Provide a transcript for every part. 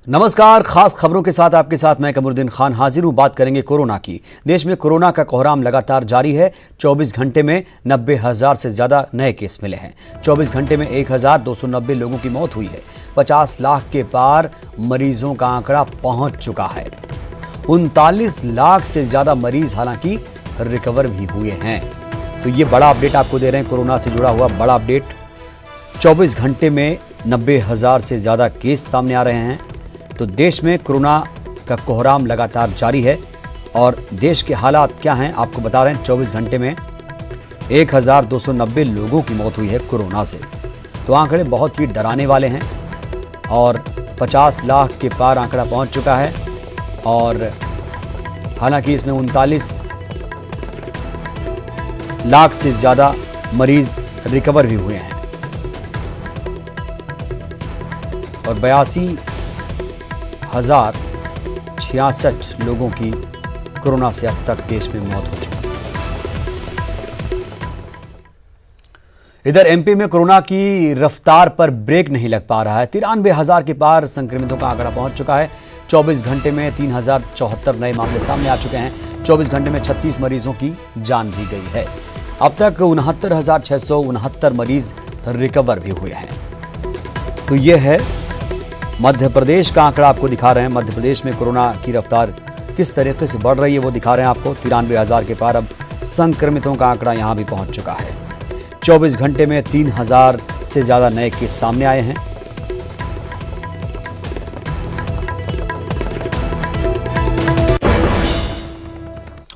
नमस्कार, खास खबरों के साथ आपके साथ मैं कमरुद्दीन खान हाजिर हूं। बात करेंगे कोरोना की। देश में कोरोना का कोहराम लगातार जारी है। 24 घंटे में 90,000 से ज्यादा नए केस मिले हैं। 24 घंटे में 1,290 लोगों की मौत हुई है। 50 लाख के पार मरीजों का आंकड़ा पहुंच चुका है। 39 लाख से ज्यादा मरीज हालांकि रिकवर भी हुए हैं। तो ये बड़ा अपडेट आपको दे रहे हैं, कोरोना से जुड़ा हुआ बड़ा अपडेट। 24 घंटे में 90,000 से ज्यादा केस सामने आ रहे हैं। तो देश में कोरोना का कोहराम लगातार जारी है और देश के हालात क्या हैं आपको बता रहे हैं। 24 घंटे में 1,290 लोगों की मौत हुई है कोरोना से। तो आंकड़े बहुत ही डराने वाले हैं और 50 लाख के पार आंकड़ा पहुंच चुका है। और हालांकि इसमें 39 लाख से ज़्यादा मरीज रिकवर भी हुए हैं और 82,066 लोगों की कोरोना से अब तक देश में मौत हो चुकी है। इधर एमपी में कोरोना की रफ्तार पर ब्रेक नहीं लग पा रहा है। 93,000 के पार संक्रमितों का आंकड़ा पहुंच चुका है। 24 घंटे में 3,074 नए मामले सामने आ चुके हैं। 24 घंटे में 36 मरीजों की जान भी गई है। अब तक 69,669 मरीज रिकवर भी हुए हैं। तो ये है मध्य प्रदेश का आंकड़ा, आपको दिखा रहे हैं। मध्य प्रदेश में कोरोना की रफ्तार किस तरीके से बढ़ रही है वो दिखा रहे हैं आपको। 93,000 के पार अब संक्रमितों का आंकड़ा यहां भी पहुंच चुका है। 24 घंटे में 3,000 से ज्यादा नए केस सामने आए हैं।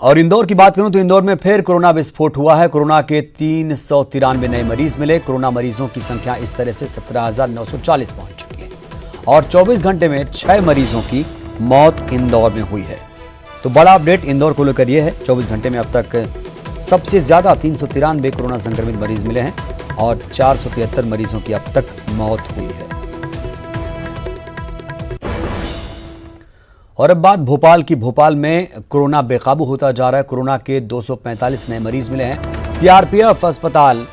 और इंदौर की बात करूं तो इंदौर में फिर कोरोना विस्फोट हुआ है। कोरोना के 393 नए मरीज मिले। कोरोना मरीजों की संख्या इस तरह से 17,940 पहुंच चुकी है और 24 घंटे में 6 मरीजों की मौत इंदौर में हुई है। तो बड़ा अपडेट इंदौर को लेकर यह है। 24 घंटे में अब तक सबसे ज्यादा 393 कोरोना संक्रमित मरीज मिले हैं और 473 मरीजों की अब तक मौत हुई है। और अब बात भोपाल की। भोपाल में कोरोना बेकाबू होता जा रहा है। कोरोना के 245 नए मरीज मिले हैं। सीआरपीएफ अस्पताल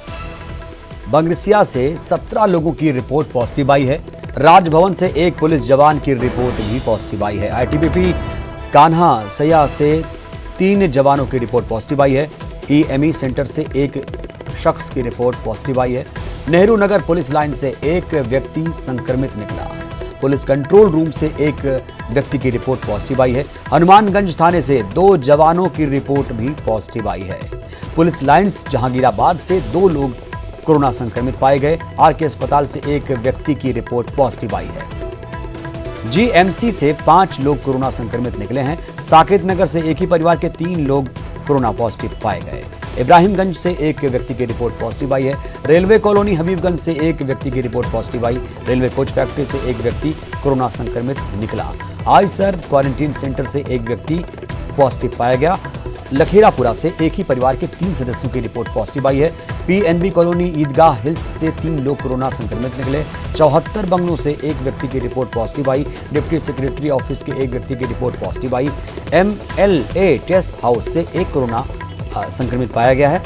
बंगरसिया से 17 लोगों की रिपोर्ट पॉजिटिव आई है। राजभवन से एक पुलिस जवान की रिपोर्ट भी पॉजिटिव आई है। आईटीबीपी कान्हा सैया से 3 जवानों की रिपोर्ट पॉजिटिव आई है। ईएमई सेंटर से एक शख्स की रिपोर्ट पॉजिटिव आई है। नेहरू नगर पुलिस लाइन से एक व्यक्ति संक्रमित निकला। पुलिस कंट्रोल रूम से एक व्यक्ति की रिपोर्ट पॉजिटिव आई है। हनुमानगंज थाने से 2 जवानों की रिपोर्ट भी पॉजिटिव आई है। पुलिस लाइन्स जहांगीराबाद से 2 लोग कोरोना संक्रमित पाए गए। आरके अस्पताल से एक व्यक्ति की रिपोर्ट पॉजिटिव आई है। जीएमसी से 5 लोग कोरोना संक्रमित निकले हैं। साकेत नगर से एक ही परिवार के 3 लोग कोरोना पॉजिटिव पाए गए। इब्राहिमगंज से एक व्यक्ति की रिपोर्ट पॉजिटिव आई है। रेलवे कॉलोनी हबीबगंज से एक व्यक्ति की रिपोर्ट पॉजिटिव आई। रेलवे कोच फैक्ट्री से एक व्यक्ति कोरोना संक्रमित निकला। आईसर क्वारंटीन सेंटर से एक व्यक्ति पॉजिटिव पाया गया। लखेरापुरा से एक ही परिवार के 3 सदस्यों की रिपोर्ट पॉजिटिव आई है। पीएनबी कॉलोनी ईदगाह हिल्स से 3 लोग कोरोना संक्रमित निकले। 74 बंगलों से एक व्यक्ति की रिपोर्ट पॉजिटिव आई। डिप्टी सेक्रेटरी ऑफिस के एक व्यक्ति की रिपोर्ट पॉजिटिव आई। MLA टेस्ट हाउस से एक कोरोना संक्रमित पाया गया है।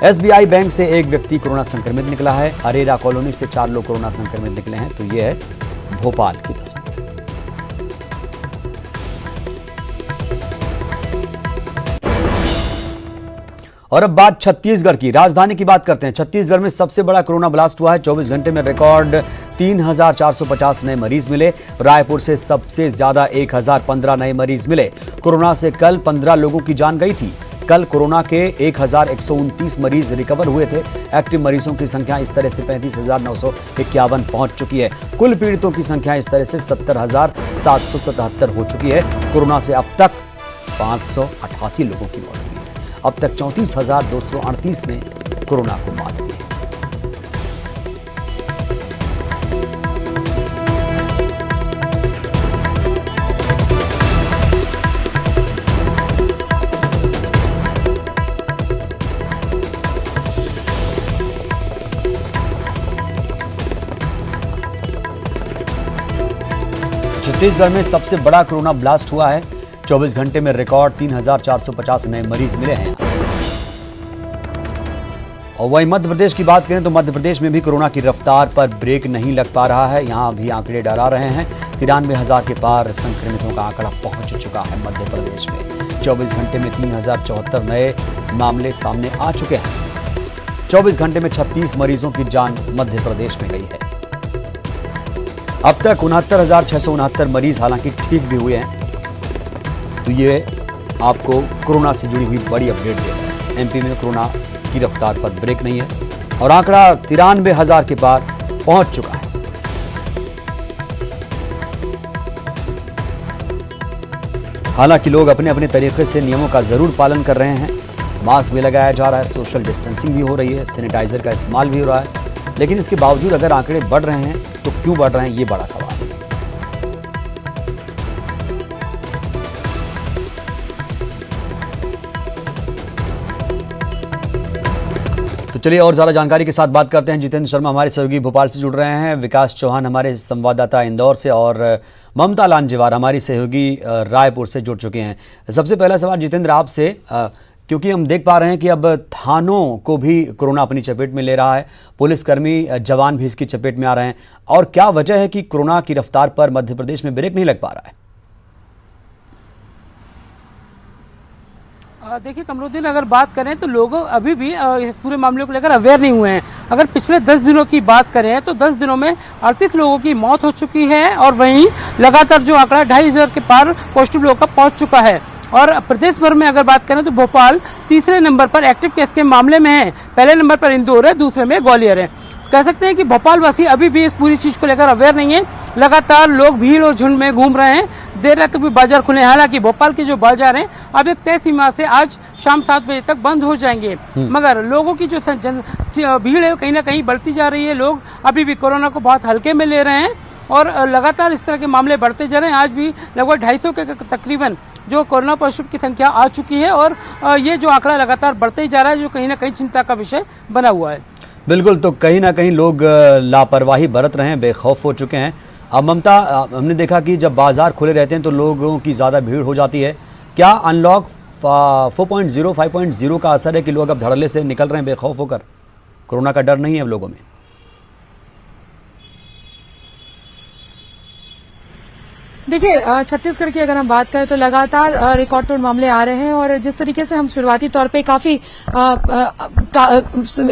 SBI बैंक से एक व्यक्ति कोरोना संक्रमित निकला है। अरेरा कॉलोनी से 4 लोग कोरोना संक्रमित निकले हैं। तो यह है भोपाल की तस्वीर। और अब बात छत्तीसगढ़ की। राजधानी की बात करते हैं। छत्तीसगढ़ में सबसे बड़ा कोरोना ब्लास्ट हुआ है। 24 घंटे में रिकॉर्ड 3,450 नए मरीज मिले। रायपुर से सबसे ज्यादा 1,015 नए मरीज मिले। कोरोना से कल 15 लोगों की जान गई थी। कल कोरोना के 1,129 मरीज रिकवर हुए थे। एक्टिव मरीजों की संख्या इस तरह से 35,951 पहुंच चुकी है। कुल पीड़ितों की संख्या इस तरह से 70,777 हो चुकी है। कोरोना से अब तक 588 लोगों की मौत हुई है। अब तक 34,238 ने कोरोना को मात दी है। छत्तीसगढ़ में सबसे बड़ा कोरोना ब्लास्ट हुआ है। 24 घंटे में रिकॉर्ड 3,450 नए मरीज मिले हैं और वहीं मध्य प्रदेश की बात करें तो मध्य प्रदेश में भी कोरोना की रफ्तार पर ब्रेक नहीं लग पा रहा है। यहाँ भी आंकड़े डरा रहे हैं। 93,000 के पार संक्रमितों का आंकड़ा पहुंच चुका है मध्य प्रदेश में। 24 घंटे में 3,074 नए मामले सामने आ चुके हैं। 24 घंटे में 36 मरीजों की जान मध्य प्रदेश में गई है। अब तक 69,669 मरीज हालांकि ठीक भी हुए हैं। तो ये आपको कोरोना से जुड़ी हुई बड़ी अपडेट दे रहा है। एमपी में कोरोना की रफ्तार पर ब्रेक नहीं है और आंकड़ा 93,000 के पार पहुंच चुका है। हालांकि लोग अपने अपने तरीके से नियमों का जरूर पालन कर रहे हैं। मास्क भी लगाया जा रहा है, सोशल डिस्टेंसिंग भी हो रही है, सैनिटाइजर का इस्तेमाल भी हो रहा है। लेकिन इसके बावजूद अगर आंकड़े बढ़ रहे हैं तो क्यों बढ़ रहे हैं, ये बड़ा सवाल है। तो चलिए और ज्यादा जानकारी के साथ बात करते हैं। जितेंद्र शर्मा हमारे सहयोगी भोपाल से जुड़ रहे हैं, विकास चौहान हमारे संवाददाता इंदौर से और ममता लांजेवार हमारी सहयोगी रायपुर से जुड़ चुके हैं। सबसे पहला सवाल जितेंद्र आपसे, क्योंकि हम देख पा रहे हैं कि अब थानों को भी कोरोना अपनी चपेट में ले रहा है, पुलिसकर्मी जवान भी इसकी चपेट में आ रहे हैं, और क्या वजह है कि कोरोना की रफ्तार पर मध्य प्रदेश में ब्रेक नहीं लग पा रहा है? देखिए कमरुद्दीन, अगर बात करें तो लोग अभी भी पूरे मामले को लेकर अवेयर नहीं हुए हैं। अगर पिछले 10 दिनों की बात करें तो 10 दिनों में 38 लोगों की मौत हो चुकी है और वहीं लगातार जो आंकड़ा 2,500 के पार पॉजिटिव लोगों का पहुंच चुका है। और प्रदेश भर में अगर बात करें तो भोपाल तीसरे नंबर पर एक्टिव केस के मामले में है। पहले नंबर पर इंदौर है, दूसरे में ग्वालियर है। कह सकते हैं कि भोपाल वासी अभी भी इस पूरी चीज को लेकर अवेयर नहीं है। लगातार लोग भीड़ और झुंड में घूम रहे हैं। देर रात तक भी बाजार खुले हैं। हालांकि भोपाल के जो बाजार हैं अब एक तय सीमा से आज शाम 7 बजे तक बंद हो जाएंगे, मगर लोगों की जो भीड़ है कहीं ना कहीं बढ़ती जा रही है। लोग अभी भी कोरोना को बहुत हल्के में ले रहे हैं और लगातार इस तरह के मामले बढ़ते जा रहे हैं। आज भी लगभग 250 के तकरीबन जो कोरोना पॉजिटिव की संख्या आ चुकी है और ये जो आंकड़ा लगातार बढ़ते ही जा रहा है, जो कहीं ना कहीं चिंता का विषय बना हुआ है। बिल्कुल, तो कहीं ना कहीं लोग लापरवाही बरत रहे हैं, बेखौफ हो चुके हैं। अब ममता, हमने देखा कि जब बाजार खुले रहते हैं तो लोगों की ज़्यादा भीड़ हो जाती है। क्या अनलॉक 4.0 5.0 का असर है कि लोग अब धड़ल्ले से निकल रहे हैं बेखौफ होकर? कोरोना का डर नहीं है अब लोगों में? देखिए, छत्तीसगढ़ की अगर हम बात करें तो लगातार रिकॉर्ड तोड़ मामले आ रहे हैं और जिस तरीके से हम शुरुआती तौर पे काफी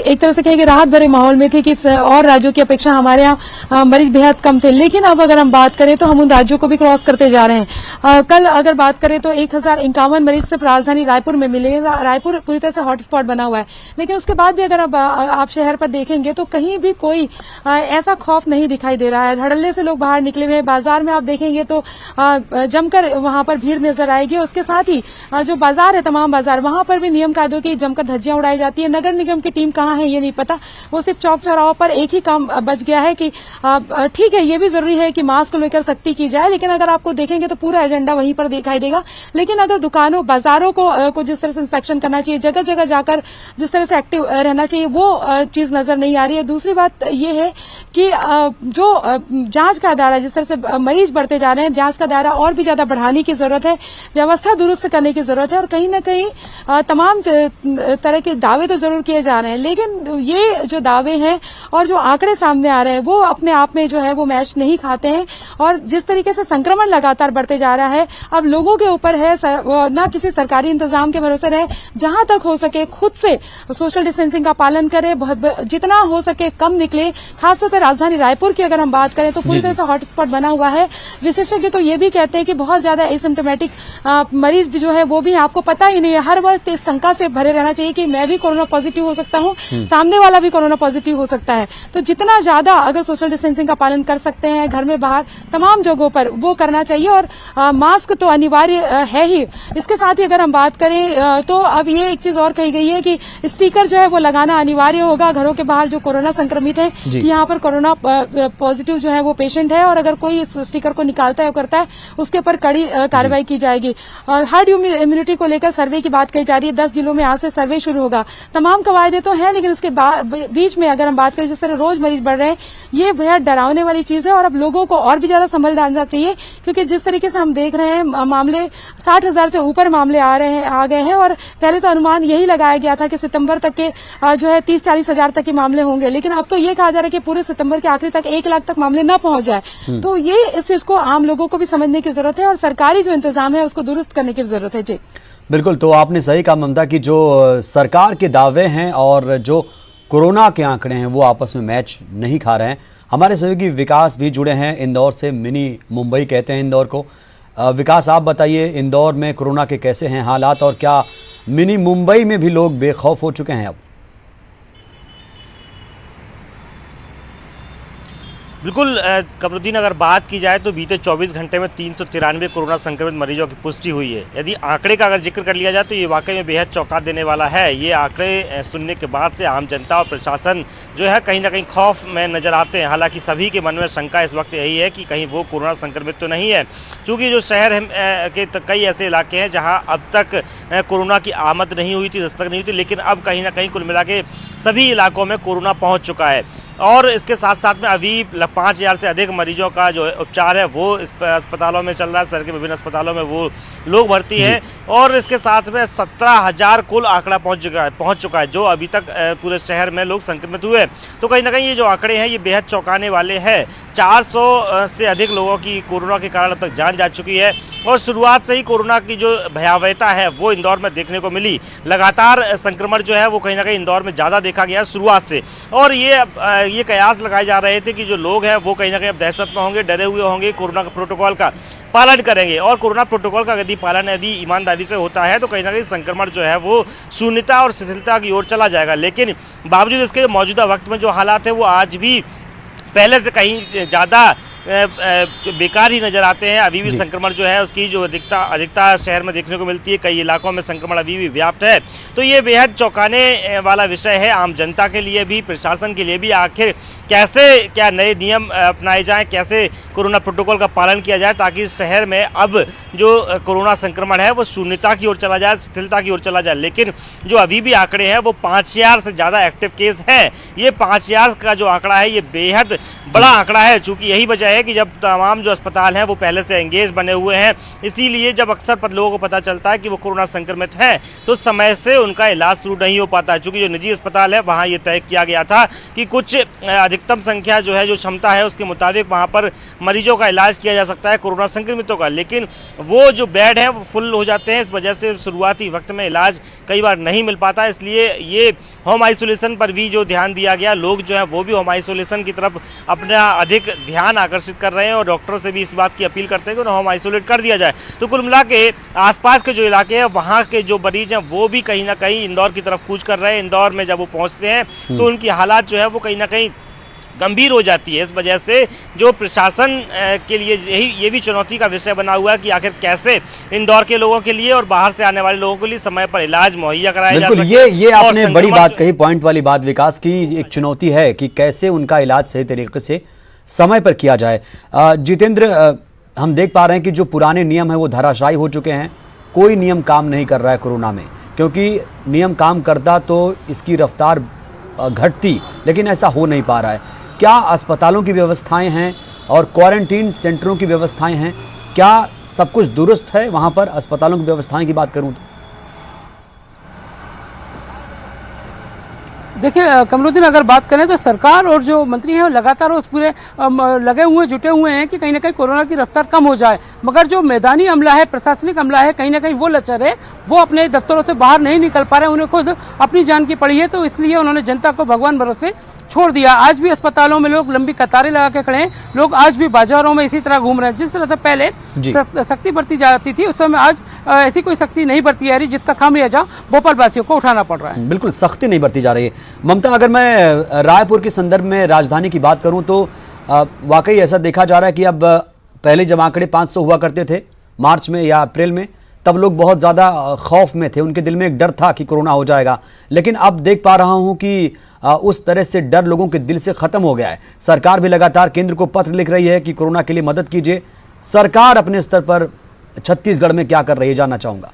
एक तरह से कहेंगे राहत भरे माहौल में थे कि और राज्यों की अपेक्षा हमारे यहाँ मरीज बेहद कम थे, लेकिन अब अगर हम बात करें तो हम उन राज्यों को भी क्रॉस करते जा रहे हैं। कल अगर बात करें तो 1,051 मरीज सिर्फ राजधानी रायपुर में मिले। रायपुर पूरी तरह से हॉटस्पॉट बना हुआ है, लेकिन उसके बाद भी अगर आप शहर पर देखेंगे तो कहीं भी कोई ऐसा खौफ नहीं दिखाई दे रहा है। धड़ल्ले से लोग बाहर निकले हुए हैं। बाजार में आप देखेंगे तो जमकर वहां पर भीड़ नजर आएगी। उसके साथ ही जो बाजार है, तमाम बाजार, वहां पर भी नियम कायदों की जमकर धज्जियां उड़ाई जाती है। नगर निगम की टीम कहां है ये नहीं पता। वो सिर्फ चौक चौराहों पर एक ही काम बच गया है कि ठीक है, ये भी जरूरी है कि मास्क को लेकर सख्ती की जाए, लेकिन अगर आपको देखेंगे तो पूरा एजेंडा वहीं पर दिखाई देगा। लेकिन अगर दुकानों बाजारों को जिस तरह से इंस्पेक्शन करना चाहिए, जगह जगह जाकर जिस तरह से एक्टिव रहना चाहिए, वो चीज नजर नहीं आ रही है। दूसरी बात ये है कि जो जांच का दायरा, जिस तरह से मरीज बढ़ते जा रहे हैं, जांच का दायरा और भी ज्यादा बढ़ाने की जरूरत है, व्यवस्था दुरुस्त करने की जरूरत है। और कहीं न कहीं तमाम तरह के दावे तो जरूर किए जा रहे हैं, लेकिन ये जो दावे हैं और जो आंकड़े सामने आ रहे हैं वो अपने आप में जो है वो मैच नहीं खाते हैं। और जिस तरीके से संक्रमण लगातार बढ़ते जा रहा है, अब लोगों के ऊपर है, ना किसी सरकारी इंतजाम के भरोसे रहे, जहां तक हो सके खुद से सोशल डिस्टेंसिंग का पालन करें, जितना हो सके कम निकले। खासतौर पर राजधानी रायपुर की अगर हम बात करें तो पूरी तरह से हॉटस्पॉट बना हुआ है। विशेषज्ञ तो ये भी कहते हैं कि बहुत ज्यादा एसिम्प्टोमेटिक मरीज भी जो है वो भी आपको पता ही नहीं है। हर वक्त इस शंका से भरे रहना चाहिए कि मैं भी कोरोना पॉजिटिव हो सकता हूं, सामने वाला भी कोरोना पॉजिटिव हो सकता है। तो जितना ज्यादा अगर सोशल डिस्टेंसिंग का पालन कर सकते हैं, घर में बाहर तमाम जगहों पर, वो करना चाहिए। और मास्क तो अनिवार्य है ही। इसके साथ ही अगर हम बात करें तो अब ये एक चीज और कही गई है कि स्टिकर जो है वो लगाना अनिवार्य होगा घरों के बाहर जो कोरोना संक्रमित है, यहाँ पर कोरोना पॉजिटिव जो है वो पेशेंट है, और अगर कोई इस स्टिकर को निकालता है, करता है उसके ऊपर कड़ी कार्रवाई की जाएगी। और हर्ड इम्यूनिटी को लेकर सर्वे की बात कही जा रही है। 10 जिलों में आज से सर्वे शुरू होगा। तमाम कवायदे तो हैं, लेकिन उसके बीच में अगर हम बात करें जिस तरह रोज मरीज बढ़ रहे हैं, ये बेहद डरावने वाली चीज है और अब लोगों को और भी ज्यादा संभल जाना चाहिए, क्योंकि जिस तरीके से हम देख रहे हैं मामले 60,000 से ऊपर मामले आ गए हैं। और पहले तो अनुमान यही लगाया गया था कि सितंबर तक के जो है 30-40 हजार तक के मामले होंगे, लेकिन अब तो ये कहा जा रहा है कि पूरे सितंबर के आखिरी तक 1 लाख तक मामले न पहुंच जाए। तो ये इस चीज को आम लोगों को भी समझने की जरूरत है और सरकारी जो इंतजाम है उसको दुरुस्त करने की जरूरत है। जी बिल्कुल, तो आपने सही कहा ममता कि जो सरकार के दावे हैं और जो कोरोना के आंकड़े हैं वो आपस में मैच नहीं खा रहे हैं। हमारे सहयोगी विकास भी जुड़े हैं इंदौर से, मिनी मुंबई कहते हैं इंदौर को। विकास, आप बताइए इंदौर में कोरोना के कैसे हैं हालात और क्या मिनी मुंबई में भी लोग बेखौफ हो चुके हैं अब? बिल्कुल कमरुद्दीन, अगर बात की जाए तो बीते 24 घंटे में 393 कोरोना संक्रमित मरीजों की पुष्टि हुई है। यदि आंकड़े का अगर जिक्र कर लिया जाए तो ये वाकई में बेहद चौंका देने वाला है। ये आंकड़े सुनने के बाद से आम जनता और प्रशासन जो है कहीं ना कहीं खौफ में नजर आते हैं। हालांकि सभी के मन में शंका इस वक्त यही है कि कहीं वो कोरोना संक्रमित तो नहीं है, क्योंकि जो शहर के कई ऐसे इलाके हैं जहाँ अब तक कोरोना की आमद नहीं हुई थी, दस्तक नहीं हुई थी, लेकिन अब कहीं ना कहीं कुल मिला के सभी इलाकों में कोरोना पहुँच चुका है। और इसके साथ साथ में अभी 5,000 से अधिक मरीजों का जो उपचार है वो इस अस्पतालों में चल रहा है। शहर के विभिन्न अस्पतालों में वो लोग भर्ती हैं और इसके साथ में 17,000 कुल आंकड़ा पहुंच चुका है जो अभी तक पूरे शहर में लोग संक्रमित हुए। तो कहीं ना कहीं ये जो आंकड़े हैं ये बेहद चौंकाने वाले हैं। 400 से अधिक लोगों की कोरोना के कारण अब तक जान जा चुकी है और शुरुआत से ही कोरोना की जो भयावहता है वो इंदौर में देखने को मिली। लगातार संक्रमण जो है वो कहीं ना कहीं इंदौर में ज़्यादा देखा गया शुरुआत से। और ये कयास लगाए जा रहे थे कि जो लोग हैं वो कहीं ना कहीं अब दहशत में होंगे, डरे हुए होंगे, कोरोना के प्रोटोकॉल का पालन करेंगे। और कोरोना प्रोटोकॉल का यदि पालन यदि ईमानदारी से होता है तो कहीं ना कहीं संक्रमण जो है वो शून्यता और शिथिलता की ओर चला जाएगा। लेकिन बावजूद इसके मौजूदा वक्त में जो हालात है वो आज भी पहले से कहीं ज़्यादा बेकार ही नजर आते हैं। अभी भी संक्रमण जो है उसकी जो अधिकता शहर में देखने को मिलती है। कई इलाकों में संक्रमण अभी भी व्याप्त है। तो ये बेहद चौंकाने वाला विषय है आम जनता के लिए भी, प्रशासन के लिए भी। आखिर कैसे क्या नए नियम अपनाए जाएं, कैसे कोरोना प्रोटोकॉल का पालन किया जाए ताकि शहर में अब जो कोरोना संक्रमण है वो शून्यता की ओर चला जाए, शिथिलता की ओर चला जाए। लेकिन जो अभी भी आंकड़े हैं वो 5,000 से ज़्यादा एक्टिव केस हैं। ये 5,000 का जो आंकड़ा है ये बेहद बड़ा आंकड़ा है, चूँकि यही वजह है कि जब तमाम जो अस्पताल हैं वो पहले से एंगेज बने हुए हैं। इसीलिए जब अक्सर लोगों को पता चलता है कि वो कोरोना संक्रमित हैं तो समय से उनका इलाज शुरू नहीं हो पाता है। चूँकि जो निजी अस्पताल है वहाँ ये तय किया गया था कि कुछ अधिकतम संख्या जो है, जो क्षमता है उसके मुताबिक वहाँ पर मरीजों का इलाज किया जा सकता है कोरोना संक्रमितों का, लेकिन वो जो बेड है वो फुल हो जाते हैं। इस वजह से शुरुआती वक्त में इलाज कई बार नहीं मिल पाता। इसलिए ये होम आइसोलेशन पर भी जो ध्यान दिया गया, लोग जो है वो भी होम आइसोलेशन की तरफ अपना अधिक ध्यान आकर्षित कर रहे हैं और डॉक्टरों से भी इस बात की अपील करते हैं कि उन्हें होम आइसोलेट कर दिया जाए। तो कुल मिला के आसपास के जो इलाके हैं वहाँ के जो मरीज हैं वो भी कहीं ना कहीं इंदौर की तरफ कूच कर रहे हैं। इंदौर में जब वो पहुँचते हैं तो उनकी हालात जो है वो कहीं ना कहीं गंभीर हो जाती है। इस वजह से जो प्रशासन के लिए ये भी चुनौती का विषय बना हुआ है कि आखिर कैसे इंदौर के लोगों के लिए और बाहर से आने वाले लोगों के लिए समय पर इलाज मुहैया कराया जा सके। ये आपने बड़ी बात कही, पॉइंट वाली बात विकास की। एक चुनौती है कि कैसे उनका इलाज सही तरीके से समय पर किया जाए। जितेंद्र, हम देख पा रहे हैं कि जो पुराने नियम है वो धराशायी हो चुके हैं। कोई नियम काम नहीं कर रहा है कोरोना में, क्योंकि नियम काम करता तो इसकी रफ्तार घटती, लेकिन ऐसा हो नहीं पा रहा है। क्या अस्पतालों की व्यवस्थाएं हैं और क्वारंटीन सेंटरों की व्यवस्थाएं हैं, क्या सब कुछ दुरुस्त है वहां पर? अस्पतालों की व्यवस्थाएं की बात करूं तो देखिए कमरुद्दीन, अगर बात करें तो सरकार और जो मंत्री हैं लगातार उस पूरे जुटे हुए हैं कि कहीं ना कहीं कोरोना की रफ्तार कम हो जाए, मगर जो मैदानी अमला है, प्रशासनिक अमला है, कहीं ना कहीं वो लचर है, वो अपने दफ्तरों से बाहर नहीं निकल पा रहे हैं। उन्हें खुद अपनी जान की पड़ी है, तो इसलिए उन्होंने जनता को भगवान भरोसे छोड़ दिया। आज भी अस्पतालों में लोग लंबी कतारें लगा के खड़े हैं। लोग आज भी बाजारों में इसी तरह घूम रहे हैं। जिस तरह से पहले सख्ती बरती जाती थी उस समय आज ऐसी कोई सख्ती नहीं बरती जा रही, जिसका खामियाजा भोपाल वासियों को उठाना पड़ रहा है। बिल्कुल सख्ती नहीं बरती जा रही है। ममता, अगर मैं रायपुर के संदर्भ में राजधानी की बात करूं तो वाकई ऐसा देखा जा रहा है कि अब पहले जब आंकड़े 500 हुआ करते थे मार्च में या अप्रैल में, तब लोग बहुत ज़्यादा खौफ में थे, उनके दिल में एक डर था कि कोरोना हो जाएगा। लेकिन अब देख पा रहा हूं कि उस तरह से डर लोगों के दिल से ख़त्म हो गया है। सरकार भी लगातार केंद्र को पत्र लिख रही है कि कोरोना के लिए मदद कीजिए। सरकार अपने स्तर पर छत्तीसगढ़ में क्या कर रही है, जानना चाहूंगा।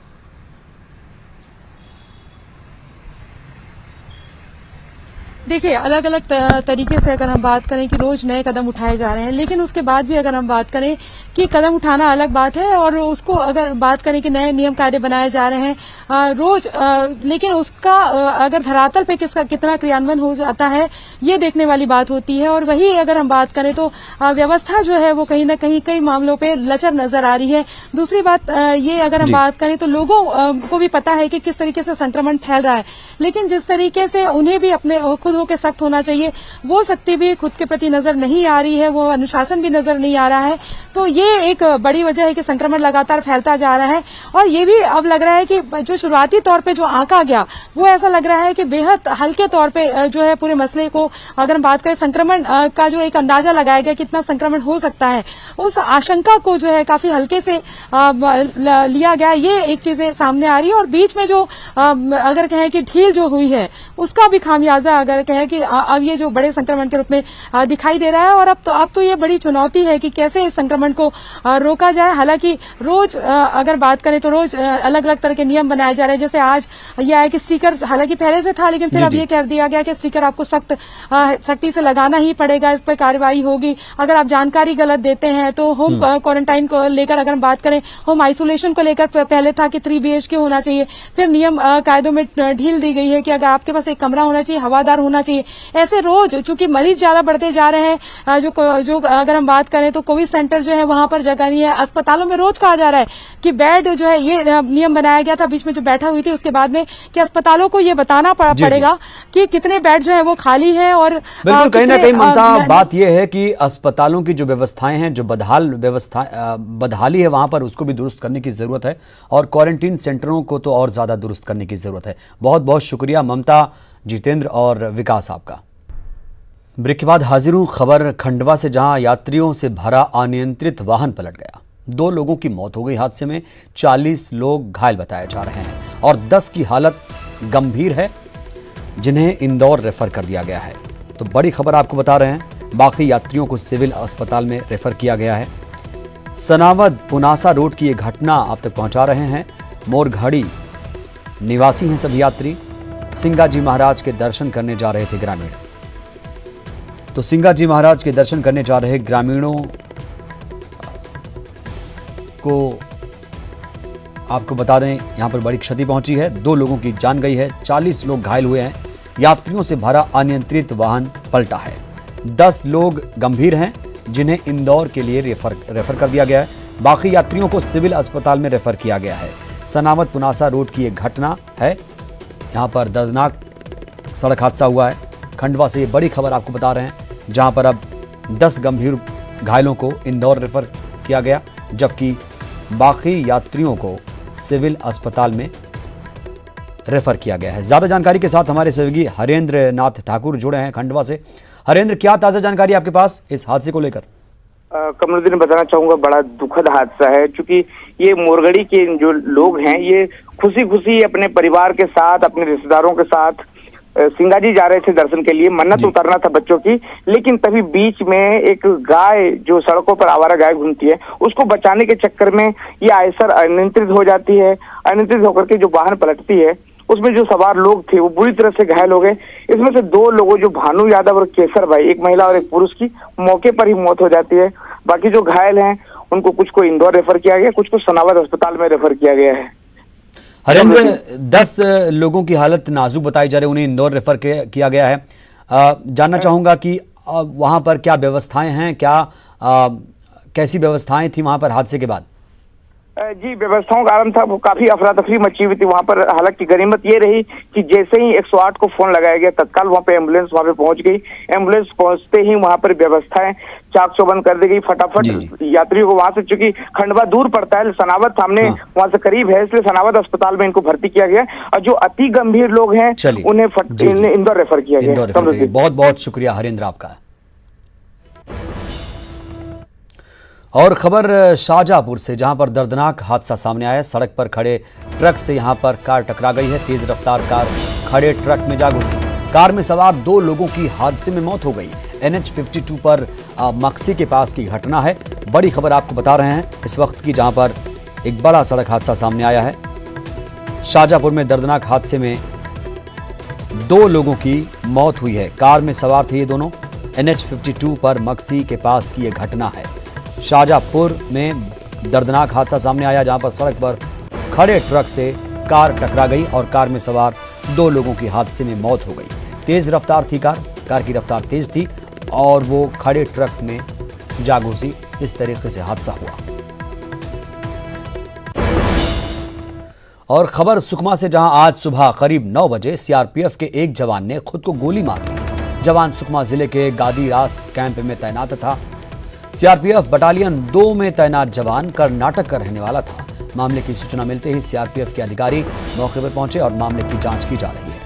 देखिए, अलग अलग तरीके से अगर हम बात करें कि रोज नए कदम उठाए जा रहे हैं, लेकिन उसके बाद भी अगर हम बात करें कि कदम उठाना अलग बात है और उसको अगर बात करें कि नए नियम कायदे बनाए जा रहे हैं रोज, लेकिन उसका अगर धरातल पे कितना क्रियान्वयन हो जाता है ये देखने वाली बात होती है। और वही अगर हम बात करें तो व्यवस्था जो है वो कहीं ना कहीं कई मामलों पे लचर नजर आ रही है। दूसरी बात ये अगर हम बात करें तो लोगों को भी पता है कि किस तरीके से संक्रमण फैल रहा है, लेकिन जिस तरीके से उन्हें भी अपने खुद होकर सख्त होना चाहिए वो सख्ती भी खुद के प्रति नजर नहीं आ रही है, वो अनुशासन भी नजर नहीं आ रहा है। तो ये एक बड़ी वजह है कि संक्रमण लगातार फैलता जा रहा है। और ये भी अब लग रहा है कि जो शुरुआती तौर पे जो आंका गया वो ऐसा लग रहा है कि बेहद हल्के तौर पे जो है पूरे मसले को अगर हम बात करें संक्रमण का जो एक अंदाजा लगाया गया कितना संक्रमण हो सकता है, उस आशंका को जो है काफी हल्के से लिया गया। ये एक चीजें सामने आ रही है। और बीच में जो अगर कहें कि ढील जो हुई है उसका भी खामियाजा अगर कहें कि अब ये जो बड़े संक्रमण के रूप में दिखाई दे रहा है। और अब तो ये बड़ी चुनौती है कि कैसे इस संक्रमण को रोका जाए। हालांकि रोज अगर बात करें तो रोज अलग अलग तरह के नियम बनाए जा रहे हैं। जैसे आज यह है कि स्टिकर हालांकि पहले से था, लेकिन फिर अब ये कह दिया गया कि स्टिकर आपको सख्ती से लगाना ही पड़ेगा, इस पर कार्रवाई होगी। अगर आप जानकारी गलत देते हैं तो होम क्वारंटाइन को लेकर अगर हम बात करें, होम आइसोलेशन को लेकर पहले था कि 3 BHK होना चाहिए, फिर नियम कायदों में ढील दी गई है कि अगर आपके पास एक कमरा होना चाहिए, हवादार होना चाहिए। ऐसे रोज चूंकि मरीज ज्यादा बढ़ते जा रहे हैं, जो अगर हम बात करें तो कोविड सेंटर जो है वहां पर जगह नहीं है। अस्पतालों में रोज कहा जा रहा है कि बेड जो है, ये नियम बनाया गया था बीच में जो बैठा हुई थी उसके बाद में कि अस्पतालों को ये बताना पड़ेगा कि कितने बेड जो है वो खाली है। और बिल्कुल कहीं ना कहीं ममता बात यह है कि अस्पतालों की जो व्यवस्थाएं हैं, जो बदहाली है वहां पर, उसको भी दुरुस्त करने की जरूरत है और क्वारंटीन सेंटरों को तो और ज्यादा दुरुस्त करने की जरूरत है। बहुत बहुत शुक्रिया ममता, जितेंद्र और विकास आपका। ब्रेक के बाद हाजिर हूं खबर खंडवा से, जहां यात्रियों से भरा अनियंत्रित वाहन पलट गया। 2 लोगों की मौत हो गई हादसे में, 40 लोग घायल बताए जा रहे हैं और 10 की हालत गंभीर है, जिन्हें इंदौर रेफर कर दिया गया है। तो बड़ी खबर आपको बता रहे हैं, बाकी यात्रियों को सिविल अस्पताल में रेफर किया गया है। सनावद पुनासा रोड की ये घटना आप तक पहुंचा रहे हैं। मोरघड़ी निवासी हैं सभी यात्री, सिंगाजी महाराज के दर्शन करने जा रहे थे ग्रामीण। तो सिंगाजी महाराज के दर्शन करने जा रहे ग्रामीणों को आपको बता दें यहां पर बड़ी क्षति पहुंची है। 2 लोगों की जान गई है, 40 लोग घायल हुए हैं। यात्रियों से भरा अनियंत्रित वाहन पलटा है। 10 लोग गंभीर हैं, जिन्हें इंदौर के लिए रेफर कर दिया गया है। बाकी यात्रियों को सिविल अस्पताल में रेफर किया गया है। सनावद पुनासा रोड की एक घटना है, यहाँ पर दर्दनाक सड़क हादसा हुआ है। खंडवा से ये बड़ी खबर आपको बता रहे हैं, जहां पर अब 10 गंभीर घायलों को इंदौर रेफर किया गया, जबकि बाकी यात्रियों को सिविल अस्पताल में रेफर किया गया है। ज्यादा जानकारी के साथ हमारे सहयोगी हरेंद्र नाथ ठाकुर जुड़े हैं खंडवा से। हरेंद्र, क्या ताजा जानकारी आपके पास इस हादसे को लेकर? कमरुद्दीन, बताना चाहूंगा बड़ा दुखद हादसा है, क्योंकि ये मोरगढ़ी के जो लोग हैं ये खुशी खुशी अपने परिवार के साथ, अपने रिश्तेदारों के साथ सिंगाजी जा रहे थे दर्शन के लिए। मन्नत उतरना था बच्चों की, लेकिन तभी बीच में एक गाय जो सड़कों पर आवारा गाय घूमती है, उसको बचाने के चक्कर में ये आयसर अनियंत्रित हो जाती है। अनियंत्रित होकर के जो वाहन पलटती है उसमें जो सवार लोग थे वो बुरी तरह से घायल हो गए। इसमें से 2 लोगों, जो भानु यादव और केसर भाई, एक महिला और एक पुरुष की मौके पर ही मौत हो जाती है। बाकी जो घायल हैं उनको कुछ को इंदौर रेफर किया गया, कुछ को सनावद अस्पताल में रेफर किया गया है। हरेंद्र, 10 लोगों की हालत नाजुक बताई जा रही है, उन्हें इंदौर रेफर किया गया है। जानना चाहूंगा कि वहां पर क्या व्यवस्थाएं हैं, कैसी व्यवस्थाएं थी वहां पर हादसे के बाद? जी, व्यवस्थाओं का आरंभ था, वो काफी अफरा तफरी मची हुई थी वहां पर। हालांकि गनीमत ये रही कि जैसे ही 108 को फोन लगाया गया, तत्काल वहां पे एम्बुलेंस वहां पे पहुंच गई। एम्बुलेंस पहुंचते ही वहां पर व्यवस्थाएं चाक चौबंद कर दी गई। फटाफट यात्रियों को वहां से, चूंकि खंडवा दूर पड़ता है, सनावद सामने वहां से करीब है, इसलिए सनावद अस्पताल में इनको भर्ती किया गया और जो अति गंभीर लोग हैं उन्हें इंदौर रेफर किया गया। बहुत बहुत शुक्रिया हरेंद्र आपका। और खबर शाहजहांपुर से, जहां पर दर्दनाक हादसा सामने आया। सड़क पर खड़े ट्रक से यहां पर कार टकरा गई है। तेज रफ्तार कार खड़े ट्रक में जा घुसी। कार में सवार 2 लोगों की हादसे में मौत हो गई। NH 52 पर मक्सी के पास की घटना है। बड़ी खबर आपको बता रहे हैं इस वक्त की, जहां पर एक बड़ा सड़क हादसा सामने आया है। शाहजहांपुर में दर्दनाक हादसे में 2 लोगों की मौत हुई है। कार में सवार थे ये दोनों। NH 52 पर मक्सी के पास की यह घटना है। शाहजहांपुर में दर्दनाक हादसा सामने आया, जहां पर सड़क पर खड़े ट्रक से कार टकरा गई और कार में सवार 2 लोगों की हादसे में मौत हो गई। तेज रफ्तार थी कार की रफ्तार तेज थी और वो खड़े ट्रक में जा घुसी। इस तरीके से हादसा हुआ। और खबर सुकमा से, जहां आज सुबह करीब 9 बजे CRPF के एक जवान ने खुद को गोली मार ली। जवान सुकमा जिले के गादीरास कैंप में तैनात था। CRPF बटालियन 2 में तैनात जवान कर्नाटक का रहने वाला था। मामले की सूचना मिलते ही CRPF के अधिकारी मौके पर पहुंचे और मामले की जांच की जा रही है।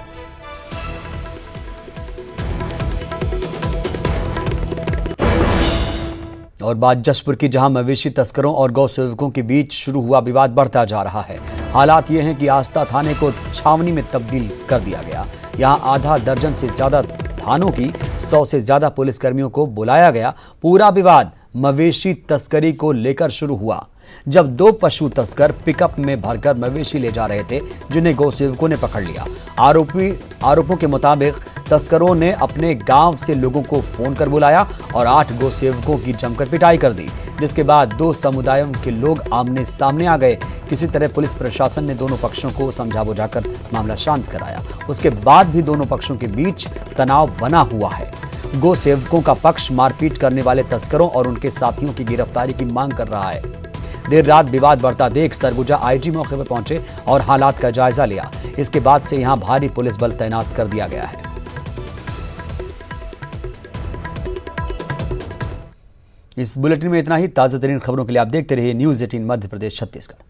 और बात जशपुर की, जहां मवेशी तस्करों और गौ सेवकों के बीच शुरू हुआ विवाद बढ़ता जा रहा है। हालात ये हैं कि आस्था थाने को छावनी में तब्दील कर दिया गया। यहां आधा दर्जन से ज्यादा थानों की 100 से ज्यादा पुलिसकर्मियों को बुलाया गया। पूरा विवाद मवेशी तस्करी को लेकर शुरू हुआ, जब 2 पशु तस्कर पिकअप में भरकर मवेशी ले जा रहे थे, जिन्हें गौ सेवकों ने पकड़ लिया। आरोपों के मुताबिक तस्करों ने अपने गांव से लोगों को फोन कर बुलाया और 8 गौ सेवकों की जमकर पिटाई कर दी, जिसके बाद 2 समुदायों के लोग आमने सामने आ गए। किसी तरह पुलिस प्रशासन ने दोनों पक्षों को समझा बुझाकर मामला शांत कराया। उसके बाद भी दोनों पक्षों के बीच तनाव बना हुआ है। गौ सेवकों का पक्ष मारपीट करने वाले तस्करों और उनके साथियों की गिरफ्तारी की मांग कर रहा है। देर रात विवाद बढ़ता देख सरगुजा IG मौके पर पहुंचे और हालात का जायजा लिया। इसके बाद से यहां भारी पुलिस बल तैनात कर दिया गया है। इस बुलेटिन में इतना ही। ताजा तरीन खबरों के लिए आप देखते रहिए News 18 मध्य प्रदेश छत्तीसगढ़।